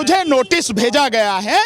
मुझे नोटिस भेजा गया है,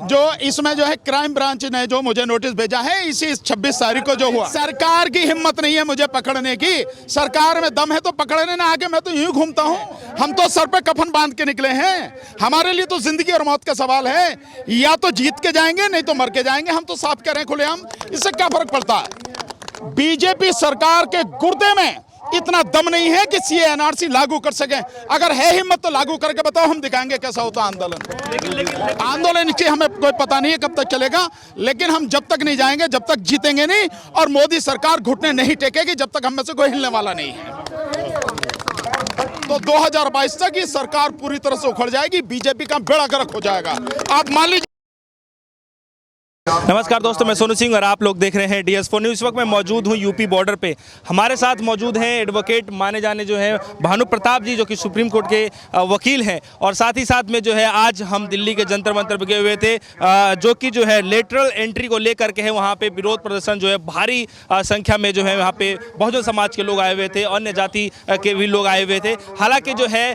जो इसमें जो है क्राइम ब्रांच ने जो मुझे नोटिस भेजा है इसी 26 तारीख को जो हुआ। सरकार की हिम्मत नहीं है मुझे पकड़ने की। सरकार में दम है तो पकड़ने ना आगे, मैं तो यूं घूमता हूं। हम तो सर पे कफन बांध के निकले हैं। हमारे लिए तो जिंदगी और मौत का सवाल है, या तो जीत के जाएंगे नहीं तो मर के जाएंगे। हम तो साफ कह रहे हैं खुलेआम, इससे क्या फर्क पड़ता है। बीजेपी सरकार के गुर्दे में इतना दम नहीं है कि सीए एनआरसी लागू कर सके। अगर है हिम्मत तो लागू करके बताओ, हम दिखाएंगे कैसा होता आंदोलन। आंदोलन की हमें कोई पता नहीं है कब तक चलेगा, लेकिन हम जब तक नहीं जाएंगे जब तक जीतेंगे नहीं। और मोदी सरकार घुटने नहीं टेकेगी जब तक हम में से कोई हिलने वाला नहीं है। तो 2022 तक ये सरकार पूरी तरह से उखड़ जाएगी, बीजेपी का बेड़ा गर्क हो जाएगा। आप मान लीजिए। नमस्कार दोस्तों, मैं सोनू सिंह और आप लोग देख रहे हैं DS4 न्यूज़। इस वक्त मैं मौजूद हूं यूपी बॉर्डर पे। हमारे साथ मौजूद हैं एडवोकेट माने जाने जो हैं भानु प्रताप जी, जो कि सुप्रीम कोर्ट के वकील हैं। और साथ ही साथ में जो है आज हम दिल्ली के जंतर मंतर पे गए हुए थे, जो कि जो है लेटरल एंट्री को लेकर के है। वहाँ पे विरोध प्रदर्शन जो है भारी संख्या में जो है वहाँ पे बहुजन समाज के लोग आए हुए थे, अन्य जाति के भी लोग आए हुए थे। हालाँकि जो है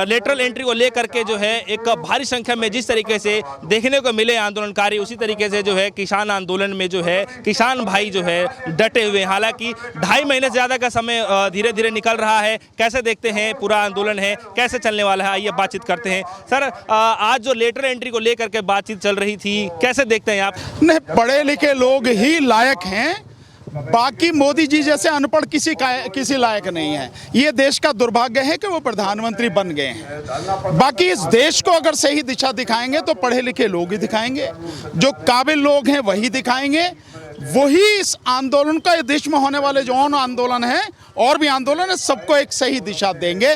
लेटरल एंट्री को लेकर के जो है एक भारी संख्या में जिस तरीके से देखने को मिले आंदोलनकारी, उसी तरीके से जो है किसान आंदोलन में जो है किसान भाई जो है डटे हुए। हालांकि 2.5 महीने से ज़्यादा का समय धीरे धीरे निकल रहा है। कैसे देखते हैं पूरा आंदोलन है, कैसे चलने वाला है, आइए बातचीत करते हैं। सर, आज जो लेटर एंट्री को लेकर के बातचीत चल रही थी, कैसे देखते हैं आप? नहीं, पढ़े लिखे लोग ही लायक हैं, बाकी मोदी जी जैसे अनपढ़ किसी लायक नहीं है। ये देश का दुर्भाग्य है कि वो प्रधानमंत्री बन गए हैं। बाकी इस देश को अगर सही दिशा दिखाएंगे तो पढ़े लिखे लोग ही दिखाएंगे, जो काबिल लोग हैं वही दिखाएंगे। वही इस आंदोलन का, देश में होने वाले जो आंदोलन है और भी आंदोलन है, सबको एक सही दिशा देंगे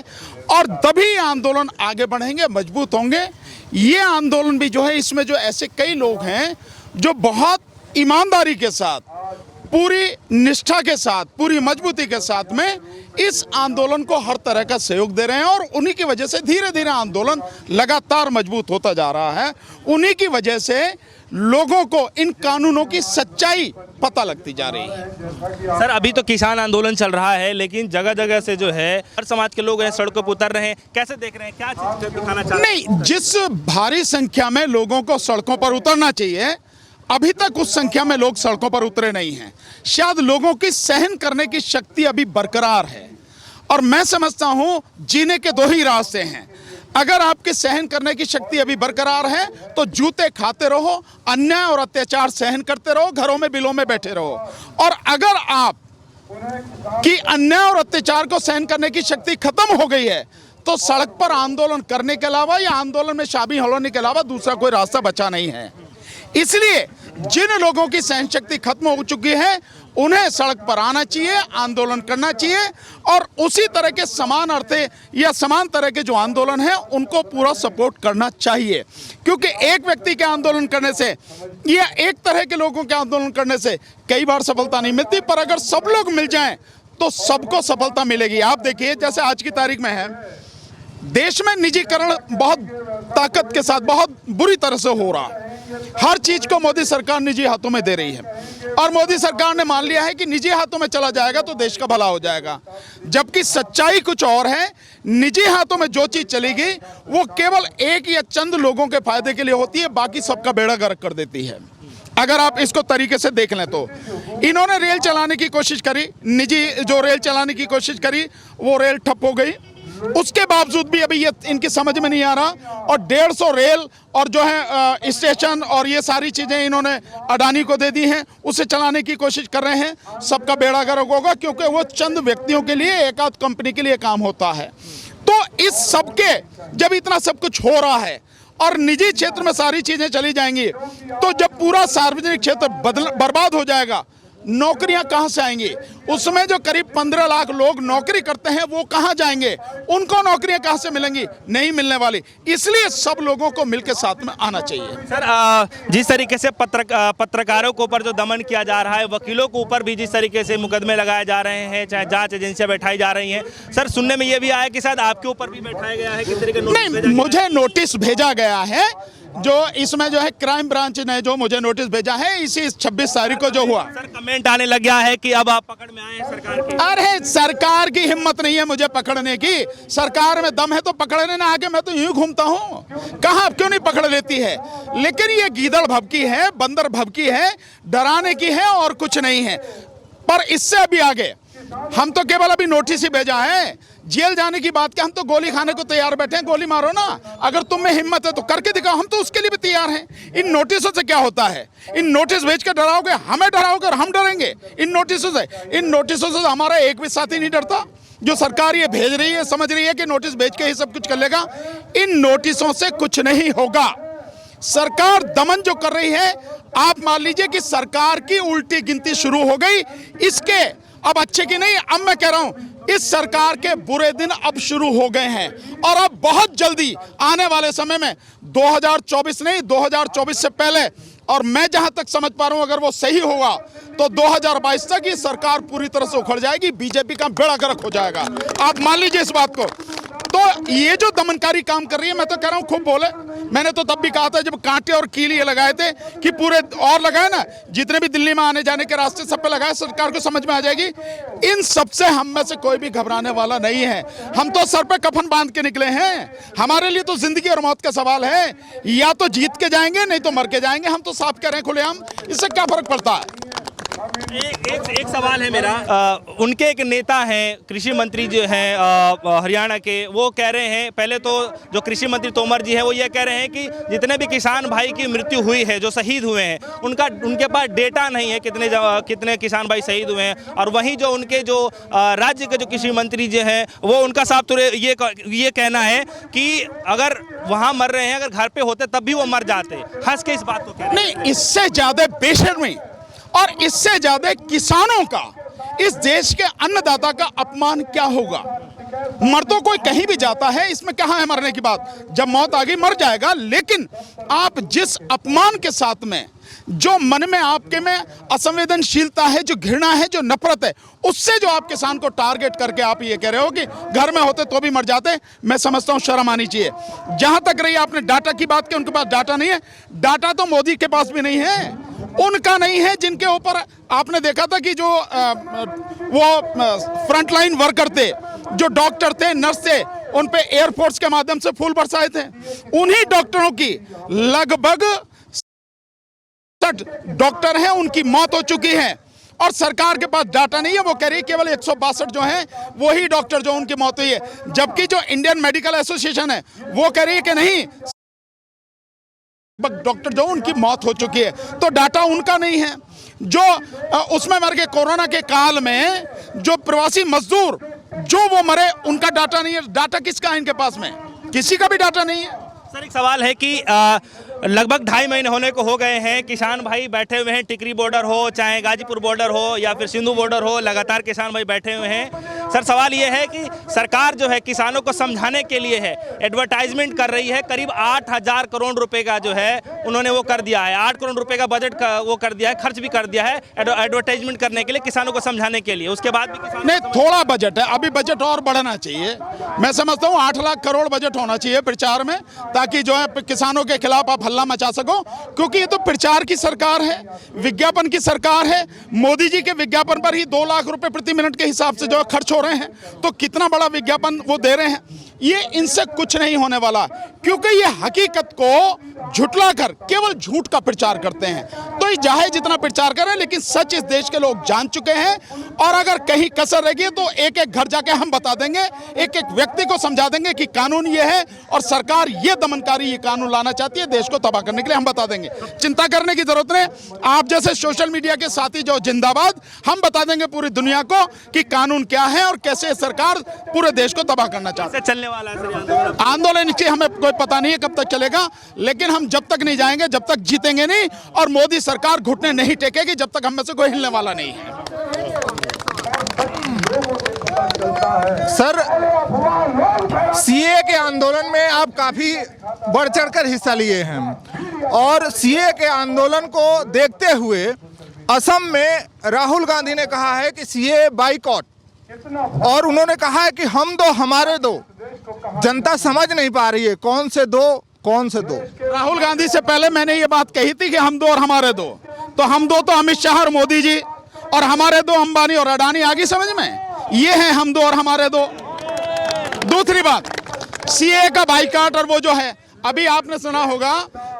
और तभी आंदोलन आगे बढ़ेंगे, मजबूत होंगे। ये आंदोलन भी जो है, इसमें जो ऐसे कई लोग हैं जो बहुत ईमानदारी के साथ, पूरी निष्ठा के साथ, पूरी मजबूती के साथ में इस आंदोलन को हर तरह का सहयोग दे रहे हैं। और उन्हीं की वजह से धीरे धीरे आंदोलन लगातार मजबूत होता जा रहा है। उन्हीं की वजह से लोगों को इन कानूनों की सच्चाई पता लगती जा रही है। सर, अभी तो किसान आंदोलन चल रहा है, लेकिन जगह जगह से जो है हर समाज के लोग हैं सड़कों पर उतर रहे हैं। कैसे देख रहे हैं, क्या चीज दिखाना चाहते हैं? नहीं, जिस भारी संख्या में लोगों को सड़कों पर उतरना चाहिए, अभी तक उस संख्या में लोग सड़कों पर उतरे नहीं हैं। शायद लोगों की सहन करने की शक्ति अभी बरकरार है। और मैं समझता हूं जीने के 2 ही रास्ते हैं। अगर आपके सहन करने की शक्ति अभी बरकरार है तो जूते खाते रहो, अन्याय और अत्याचार सहन करते रहो, घरों में बिलों में बैठे रहो। और अगर आप की अन्याय और अत्याचार को सहन करने की शक्ति खत्म हो गई है तो सड़क पर आंदोलन करने के अलावा या आंदोलन में शामिल होने के अलावा दूसरा कोई रास्ता बचा नहीं है। इसलिए जिन लोगों की सहन शक्ति खत्म हो चुकी है उन्हें सड़क पर आना चाहिए, आंदोलन करना चाहिए। और उसी तरह के समान अर्थ या समान तरह के जो आंदोलन है उनको पूरा सपोर्ट करना चाहिए। क्योंकि एक व्यक्ति के आंदोलन करने से या एक तरह के लोगों के आंदोलन करने से कई बार सफलता नहीं मिलती, पर अगर सब लोग मिल जाएं तो सबको सफलता मिलेगी। आप देखिए, जैसे आज की तारीख में है, देश में निजीकरण बहुत ताकत के साथ बहुत बुरी तरह से हो रहा है। हर चीज को मोदी सरकार निजी हाथों में दे रही है और मोदी सरकार ने मान लिया है कि निजी हाथों में चला जाएगा तो देश का भला हो जाएगा। जबकि सच्चाई कुछ और है। निजी हाथों में जो चीज चलेगी वो केवल एक या चंद लोगों के फायदे के लिए होती है, बाकी सबका बेड़ा गर्क कर देती है। अगर आप इसको तरीके से देख लें तो इन्होंने रेल चलाने की कोशिश करी, निजी जो रेल चलाने की कोशिश करी वो रेल ठप हो गई। उसके बावजूद भी अभी ये इनकी समझ में नहीं आ रहा और 150 रेल और जो है स्टेशन और ये सारी चीज़ें इन्होंने अडानी को दे दी हैं, उसे चलाने की कोशिश कर रहे हैं। सबका बेड़ा गर्क होगा क्योंकि वो चंद व्यक्तियों के लिए, एक आध कंपनी के लिए काम होता है। तो इस सब के जब इतना सब कुछ हो रहा है और निजी क्षेत्र में सारी चीज़ें चली जाएंगी तो जब पूरा सार्वजनिक क्षेत्र बर्बाद हो जाएगा, नौकरियां कहां से आएंगी? उसमें जो करीब 15 लाख लोग नौकरी करते हैं वो कहां जाएंगे? उनको नौकरियां कहां से मिलेंगी? नहीं मिलने वाली। इसलिए सब लोगों को मिलकर साथ में आना चाहिए। सर, जिस तरीके से पत्रकारों के ऊपर जो दमन किया जा रहा है, वकीलों के ऊपर भी जिस तरीके से मुकदमे लगाए जा रहे हैं, चाहे जांच एजेंसियां बैठाई जा रही हैं, सर सुनने में ये भी आया कि शायद आपके ऊपर भी बैठाया गया है, किस तरीके? नहीं, मुझे नोटिस भेजा गया है, जो इसमें जो है क्राइम ब्रांच ने जो मुझे नोटिस भेजा है इसी 26 तारीख को जो हुआ। सर कमेंट आने लग गया है कि अब आप पकड़ में आए हैं सरकार की। अरे सरकार की हिम्मत नहीं है मुझे पकड़ने की, सरकार में दम है तो पकड़ने ना आके, मैं तो यूं घूमता हूं, कहां क्यों नहीं पकड़ लेती है। लेकिन ये गीदड़ भभकी है, बंदर भभकी है, डराने की है और कुछ नहीं है। पर इससे अभी आगे हम तो केवल अभी नोटिस ही भेजा है, जेल जाने की बात क्या, हम तो गोली खाने को तैयार बैठे हैं। गोली मारो ना, अगर तुम में हिम्मत है तो करके दिखाओ, हम तो उसके लिए भी तैयार हैं। इन नोटिसों से क्या होता है, इन नोटिस भेज कर डराओगे, हमें डराओगे और हम डरेंगे इन नोटिसों से। इन नोटिसों से हमारा एक भी साथी नहीं डरता। जो सरकार ये भेज रही है, समझ रही है कि नोटिस भेज के ही सब कुछ कर लेगा, इन नोटिसों से कुछ नहीं होगा। सरकार दमन जो कर रही है, आप मान लीजिए कि सरकार की उल्टी गिनती शुरू हो गई। इसके अब अच्छे की नहीं, अब मैं कह रहा हूं इस सरकार के बुरे दिन अब शुरू हो गए हैं। और अब बहुत जल्दी आने वाले समय में 2024 नहीं, 2024 से पहले, और मैं जहां तक समझ पा रहा हूं अगर वो सही होगा तो 2022 तक ये सरकार पूरी तरह से उखड़ जाएगी, बीजेपी का बेड़ा गर्क हो जाएगा। आप मान लीजिए इस बात को। तो ये जो दमनकारी काम कर रही है, मैं तो कह रहा हूं खूब बोले। मैंने तो तब भी कहा था जब कांटे और कील ये लगाए थे कि पूरे और लगाए ना, जितने भी दिल्ली में आने जाने के रास्ते सब पे लगाए, सरकार को समझ में आ जाएगी। इन सबसे हम में से कोई भी घबराने वाला नहीं है। हम तो सर पे कफन बांध के निकले हैं। हमारे लिए तो जिंदगी और मौत का सवाल है, या तो जीत के जाएंगे नहीं तो मर के जाएंगे। हम तो साफ कह रहे हैं खुलेआम, इससे क्या फर्क पड़ता है। एक सवाल है मेरा, उनके एक नेता हैं कृषि मंत्री जो हैं हरियाणा के, वो कह रहे हैं, पहले तो जो कृषि मंत्री तोमर जी हैं वो ये कह रहे हैं कि जितने भी किसान भाई की मृत्यु हुई है, जो शहीद हुए हैं, उनके पास डेटा नहीं है कितने किसान भाई शहीद हुए हैं। और वहीं जो उनके जो राज्य के जो कृषि मंत्री जो हैं वो उनका साफ तौर ये कहना है कि अगर वहाँ मर रहे हैं, अगर घर पे होते तब भी वो मर जाते। हंस के इस बात को कह रहे हैं। नहीं, इससे ज्यादा बेशर्मी और इससे ज्यादा किसानों का, इस देश के अन्नदाता का अपमान क्या होगा। मर तो कोई कहीं भी जाता है, इसमें कहाँ है मरने की बात। जब मौत आ गई मर जाएगा। लेकिन आप जिस अपमान के साथ में, जो मन में आपके में असंवेदनशीलता है, जो घृणा है, जो नफरत है, उससे जो आप किसान को टारगेट करके आप ये कह रहे हो कि घर में होते तो भी मर जाते, मैं समझता हूं शर्म आनी चाहिए। जहां तक रही आपने डाटा की बात की, उनके पास डाटा नहीं है। डाटा तो मोदी के पास भी नहीं है, उनका नहीं है, जिनके ऊपर आपने देखा था कि जो वो फ्रंटलाइन वर्कर थे, जो डॉक्टर थे, नर्स थे, उन पे एयरफोर्स के माध्यम से फूल बरसाए थे। उन्हीं डॉक्टरों की लगभग डॉक्टर हैं, उनकी मौत हो चुकी है और सरकार के पास डाटा नहीं है। वो कह रही है केवल 162 जो हैं वही डॉक्टर जो उनकी मौत हुई है, जबकि जो इंडियन मेडिकल एसोसिएशन है वो कह रही है कि नहीं, डॉक्टर जो उनकी मौत हो चुकी है। तो डाटा उनका नहीं है। जो उसमें मर गए कोरोना के काल में, जो प्रवासी मजदूर जो वो मरे, उनका डाटा नहीं है। डाटा किसका है इनके पास में? किसी का भी डाटा नहीं है। सर एक सवाल है कि लगभग 2.5 महीने होने को हो गए हैं, किसान भाई बैठे हुए हैं, टिकरी बॉर्डर हो, चाहे गाजीपुर बॉर्डर हो या फिर सिंधु बॉर्डर हो, लगातार किसान भाई बैठे हुए हैं। सर सवाल ये है कि सरकार जो है किसानों को समझाने के लिए है, एडवर्टाइजमेंट कर रही है। करीब 8,000 करोड़ रुपए का जो है उन्होंने वो कर दिया है, 8 करोड़ रुपए का बजट का वो कर दिया है, खर्च भी कर दिया है एडवर्टाइजमेंट करने के लिए, किसानों को समझाने के लिए। उसके बाद भी किसान नहीं, थोड़ा बजट है, अभी बजट और बढ़ना चाहिए। मैं समझता हूँ 8 लाख करोड़ बजट होना चाहिए प्रचार में, ताकि जो है किसानों के खिलाफ आप हल्ला मचा सको। क्योंकि ये तो प्रचार की सरकार है, विज्ञापन की सरकार है। मोदी जी के विज्ञापन पर ही 2 लाख रुपए प्रति मिनट के हिसाब से जो खर्च हो रहे हैं, तो कितना बड़ा विज्ञापन वो दे रहे हैं। ये इनसे कुछ नहीं होने वाला, क्योंकि ये हकीकत को झुटलाकर केवल झूठ का प्रचार करते हैं। तो ये चाहे जितना प्रचार करें, लेकिन सच इस देश के लोग जान चुके हैं। और अगर कहीं कसर रहेगी तो एक एक घर जाके हम बता देंगे, एक एक व्यक्ति को समझा देंगे कि कानून ये है और सरकार ये दमनकारी ये कानून लाना चाहती है देश को तबाह करने के लिए, हम बता देंगे। चिंता करने की जरूरत नहीं। आप जैसे सोशल मीडिया के साथी जो जिंदाबाद, हम बता देंगे पूरी दुनिया को कि कानून क्या है और कैसे सरकार पूरे देश को तबाह करना चाहती है। चलने वाला है आंदोलन की हमें कोई पता नहीं है कब तक चलेगा, लेकिन हम जब तक नहीं जाएंगे, जब तक जीतेंगे नहीं। और मोदी सरकार घुटने नहीं टेकेगी जब तक हम में से कोई हिलने वाला नहीं है। सर, सीए के आंदोलन में आप काफी बढ़ चढ़कर हिस्सा लिए हैं और सीए के आंदोलन को देखते हुए असम में राहुल गांधी ने कहा है कि सीए बाइकॉट, और उन्होंने कहा है कि हम दो हमारे दो। जनता समझ नहीं पा रही है कौन से दो कौन से दो? राहुल गांधी से पहले मैंने ये बात कही थी कि हम दो और हमारे दो। तो हम दो तो अमित शाह और मोदी जी, और हमारे दो अंबानी और अडानी। आगे समझ में? ये हैं हम दो और हमारे दो। दूसरी बात, सीए का बाइकाट और वो जो है, अभी आपने सुना होगा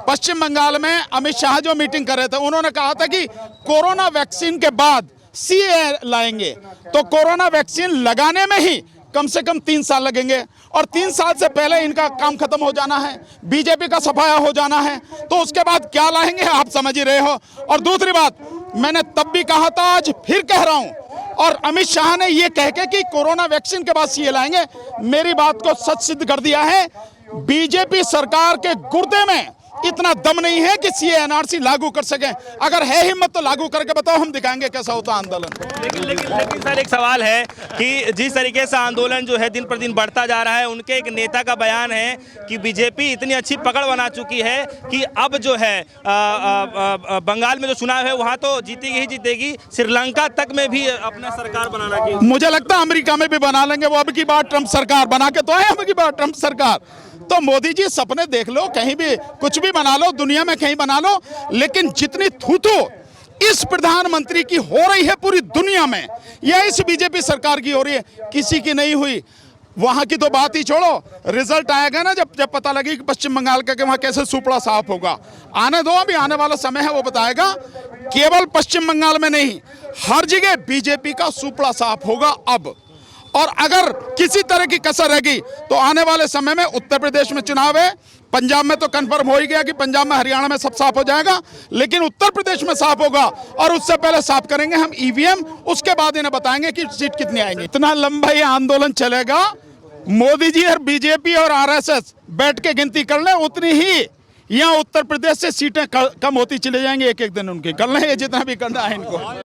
पश्चिम बंगाल में अमित शाह जो मीटिंग कर रहे थे, उन्होंने कहा था कि कोरोना वैक्सीन के बाद सीए लाएंगे। तो कोरोना वैक्सीन लगाने में ही कम से कम 3 साल लगेंगे, और 3 साल से पहले इनका काम खत्म हो जाना है, बीजेपी का सफाया हो जाना है। तो उसके बाद क्या लाएंगे आप समझ ही रहे हो। और दूसरी बात, मैंने तब भी कहा था, आज फिर कह रहा हूं, और अमित शाह ने ये कह के कि कोरोना वैक्सीन के बाद सीए लाएंगे, मेरी बात को सच सिद्ध कर दिया है। बीजेपी सरकार के गुर्दे में इतना दम नहीं है कि सीए एनआरसी लागू कर सकें। अगर है हिम्मत तो लागू करके बताओ, हम दिखाएंगे कैसा होता आंदोलन। लेकिन सर एक सवाल है कि जिस तरीके से आंदोलन जो है दिन पर दिन बढ़ता जा रहा है, उनके एक नेता का बयान है कि बीजेपी इतनी अच्छी पकड़ बना चुकी है कि अब जो है बंगाल में जो चुनाव है वहाँ तो जीतेगी ही जीतेगी, श्रीलंका तक में भी अपना सरकार बनाना की। मुझे लगता है अमेरिका में भी बना लेंगे वो। अब की बार ट्रंप सरकार बना के तो है, अब की बार ट्रंप सरकार। तो मोदी जी सपने देख लो, कहीं भी कुछ भी बना लो, दुनिया में कहीं बना लो, लेकिन जितनी थूथू इस प्रधानमंत्री की हो रही है पूरी दुनिया में, या इस बीजेपी सरकार की हो रही है, किसी की नहीं हुई। वहां की तो बात ही छोड़ो, रिजल्ट आएगा ना जब पता लगे कि पश्चिम बंगाल का कि वहां कैसे सुपड़ा साफ होगा। आने दो, अभी आने वाला समय है वो बताएगा। केवल पश्चिम बंगाल में नहीं, हर जगह बीजेपी का सुपड़ा साफ होगा अब। और अगर किसी तरह की कसर रहेगी तो आने वाले समय में उत्तर प्रदेश में चुनाव है, पंजाब में तो कंफर्म हो ही गया कि पंजाब में, हरियाणा में सब साफ हो जाएगा, लेकिन उत्तर प्रदेश में साफ होगा। और उससे पहले साफ करेंगे हम ईवीएम, उसके बाद इन्हें बताएंगे कि सीट कितनी आएंगी। इतना लंबा ये आंदोलन चलेगा, मोदी जी और बीजेपी और आरएसएस बैठ के गिनती कर लें, उतनी ही यहाँ उत्तर प्रदेश से सीटें कम होती चली जाएंगी एक एक दिन उनकी। कर लें ये जितना भी करना है इनको।